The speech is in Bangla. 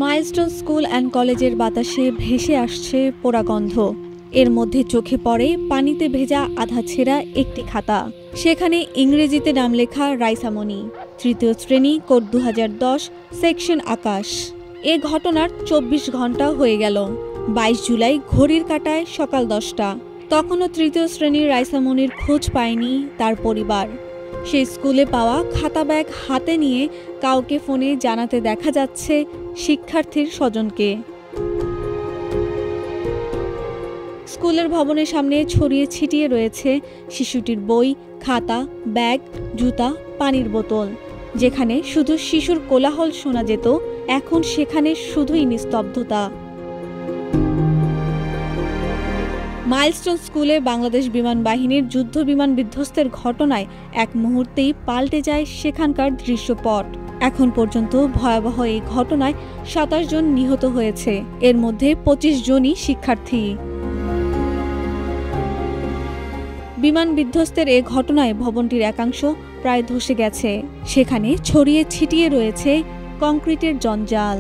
মাইলস্টোন স্কুল অ্যান্ড কলেজের বাতাসে ভেসে আসছে পোড়া গন্ধ। এর মধ্যে চোখে পড়ে পানিতে ভেজা আধা ছেঁড়া একটি খাতা। সেখানে ইংরেজিতে নাম লেখা রাইসামণি, তৃতীয় শ্রেণী, কোড 2010, সেকশন আকাশ। এ ঘটনার 24 ঘন্টা হয়ে গেল। 22 জুলাই ঘড়ির কাঁটায় সকাল 10টা। তখনও তৃতীয় শ্রেণীর রাইসামণির খোঁজ পায়নি তার পরিবার। সেই স্কুলে পাওয়া খাতা ব্যাগ হাতে নিয়ে কাউকে ফোনে জানাতে দেখা যাচ্ছে শিক্ষার্থীর স্বজনকে। স্কুলের ভবনের সামনে ছড়িয়ে ছিটিয়ে রয়েছে শিশুটির বই, খাতা, ব্যাগ, জুতা, পানির বোতল। যেখানে শুধু শিশুর কোলাহল শোনা যেত, এখন সেখানে শুধুই নিস্তব্ধতা। মাইলস্টোন স্কুলে বাংলাদেশ বিমান বাহিনীর যুদ্ধ বিমান বিধ্বস্তের ঘটনায় এক মুহূর্তেই পাল্টে যায় সেখানকার দৃশ্যপট। এখন পর্যন্ত ভয়াবহ এই ঘটনায় 27 জন নিহত হয়েছে, এর মধ্যে 25 জনই শিক্ষার্থী। বিমান বিধ্বস্তের এ ঘটনায় ভবনটির একাংশ প্রায় ধসে গেছে। সেখানে ছড়িয়ে ছিটিয়ে রয়েছে কংক্রিটের জঞ্জাল।